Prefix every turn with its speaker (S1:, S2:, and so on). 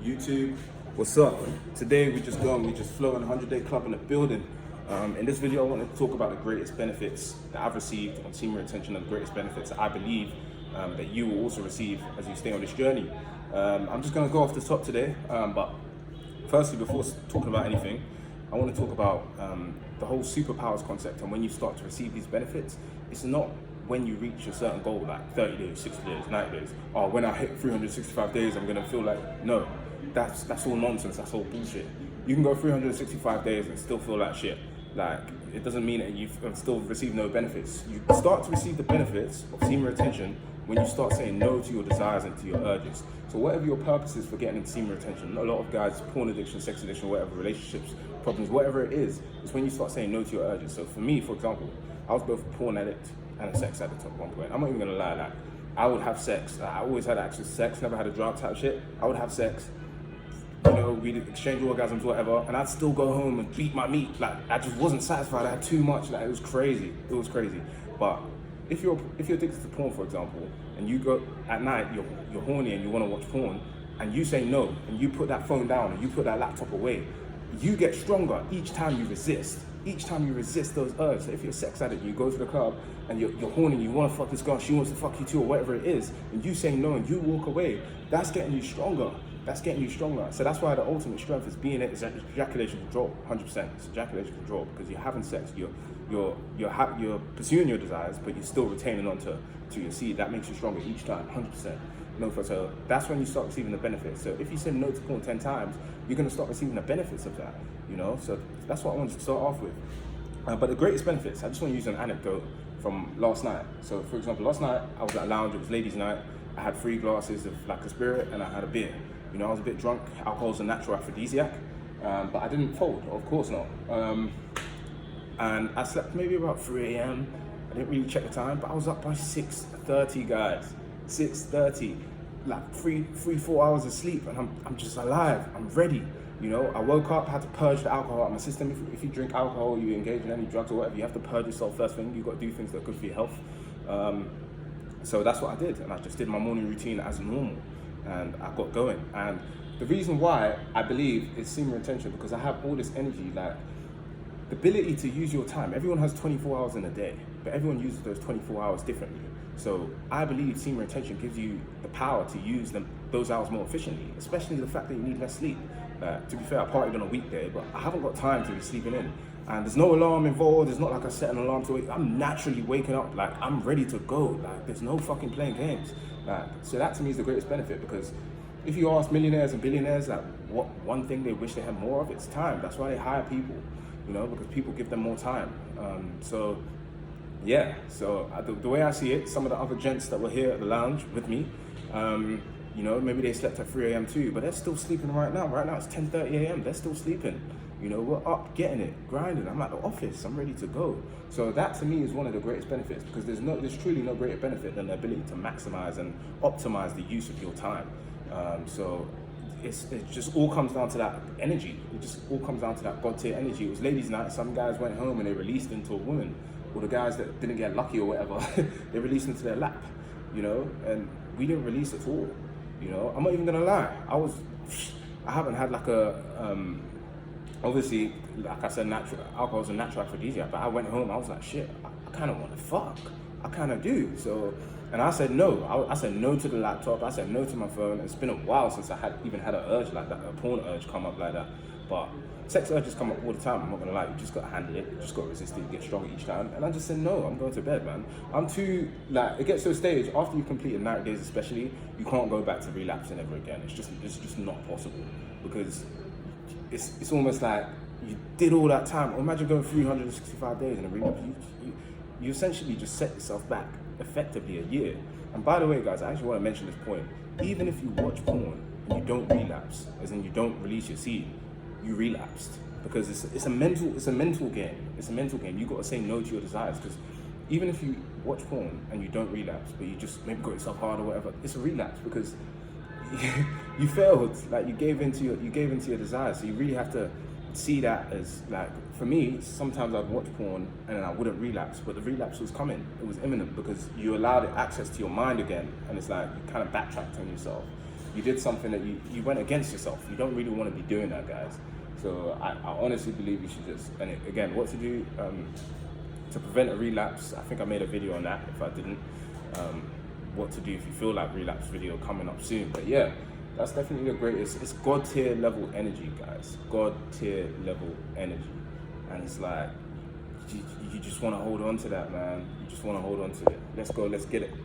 S1: YouTube, what's up? Today we just flew on 100-day club in the building. In this video I want to talk about the greatest benefits that I've received on semen retention and the greatest benefits that I believe that you will also receive as you stay on this journey. I'm just going to go off the top today, but firstly, before talking about anything, I want to talk about the whole superpowers concept. And when you start to receive these benefits, it's not when you reach a certain goal, like 30 days, 60 days, 90 days, or when I hit 365 days, I'm gonna feel like, no, that's all nonsense, that's all bullshit. You can go 365 days and still feel like shit. Like, it doesn't mean that you've still received no benefits. You start to receive the benefits of semen retention when you start saying no to your desires and to your urges. So whatever your purpose is for getting into semen retention, a lot of guys, porn addiction, sex addiction, whatever, relationships, problems, whatever it is, it's when you start saying no to your urges. So for me, for example, I was both a porn addict and a sex addict at one point. I'm not even gonna lie, like, I would have sex. I always had access to sex, never had a drug type shit. I would have sex, you know, we'd exchange orgasms, whatever, and I'd still go home and beat my meat. Like, I just wasn't satisfied. I had too much. Like, it was crazy. It was crazy. But if you're addicted to porn, for example, and you go at night, you're horny and you want to watch porn, and you say no, and you put that phone down and you put that laptop away, you get stronger each time you resist. Each time you resist those urges. So if you're a sex addict, you go to the club and you're horny, you want to fuck this girl, she wants to fuck you too, or whatever it is, and you say no and you walk away, that's getting you stronger. That's getting you stronger. So that's why the ultimate strength is being it, is ejaculation control, 100%. It's ejaculation control, because you're having sex, you're pursuing your desires, but you're still retaining onto your seed. That makes you stronger each time, 100%. So that's when you start receiving the benefits. So if you say no to porn 10 times, you're gonna start receiving the benefits of that, you know? So that's what I wanted to start off with. But the greatest benefits, I just want to use an anecdote from last night. So for example, last night I was at a lounge, it was ladies' night. I had 3 glasses of like a spirit and I had a beer. You know, I was a bit drunk. Alcohol's a natural aphrodisiac, but I didn't fold, of course not. And I slept maybe about 3 a.m. I didn't really check the time, but I was up by 6:30, guys. 6:30, like 4 hours of sleep, and I'm just alive. I'm ready. You know, I woke up, had to purge the alcohol out of my system. If you drink alcohol, you engage in any drugs or whatever, you have to purge yourself first thing. You've got to do things that are good for your health. So that's what I did, and I just did my morning routine as normal, and I got going. And the reason why I believe is semen retention, because I have all this energy, like the ability to use your time. Everyone has 24 hours in a day, but everyone uses those 24 hours differently. So I believe semen retention gives you the power to use those hours more efficiently, especially the fact that you need less sleep. To be fair, I partied on a weekday, but I haven't got time to be sleeping in. And there's no alarm involved. It's not like I set an alarm to wake. I'm naturally waking up, like I'm ready to go. Like there's no fucking playing games. So that to me is the greatest benefit, because if you ask millionaires and billionaires, like what one thing they wish they had more of, it's time. That's why they hire people, you know, because people give them more time. Yeah, so the way I see it, some of the other gents that were here at the lounge with me, you know, maybe they slept at 3 a.m. too, but they're still sleeping right now. Right now it's 10:30 a.m. They're still sleeping. You know, we're up, getting it, grinding. I'm at the office, I'm ready to go. So that to me is one of the greatest benefits, because there's truly no greater benefit than the ability to maximize and optimize the use of your time. So it just all comes down to that energy. It just all comes down to that God tier energy. It was ladies' night. Some guys went home and they released into a woman. Or the guys that didn't get lucky or whatever, they released into their lap, you know, and we didn't release at all, you know. I'm not even gonna lie, I haven't had like obviously, like I said, alcohol's a natural aphrodisiac, but I went home, I was like, shit, I kind of want to fuck, I kind of do, so, and I said no. I said no to the laptop, I said no to my phone. It's been a while since I even had an urge like that, a porn urge come up like that, but sex urges come up all the time, I'm not gonna lie. You just gotta handle it, you just gotta resist it, you get stronger each time. And I just said no, I'm going to bed, man. I'm too, like, it gets to a stage, after you've completed 90 days especially, you can't go back to relapsing ever again. It's just not possible, because it's almost like you did all that time. Imagine going 365 days in a relapse. You essentially just set yourself back effectively a year. And by the way, guys, I actually want to mention this point. Even if you watch porn and you don't relapse, as in you don't release your seed, you relapsed, because it's a mental game. It's a mental game. You got to say no to your desires, because even if you watch porn and you don't relapse, but you just maybe got yourself hard or whatever, it's a relapse, because you failed. Like you gave into your desires. So you really have to see that as, like, for me, sometimes I'd watch porn and then I wouldn't relapse, but the relapse was coming. It was imminent, because you allowed it access to your mind again, and it's like you kind of backtracked on yourself. you did something that you went against yourself. You don't really want to be doing that, guys. So I honestly believe you should just, and again, what to do to prevent a relapse. I think I made a video on that. If I didn't, what to do if you feel like relapse video coming up soon. But yeah, that's definitely the greatest. It's God tier level energy, guys. God tier level energy, and it's like you just want to hold on to that, man. You just want to hold on to it. Let's go. Let's get it.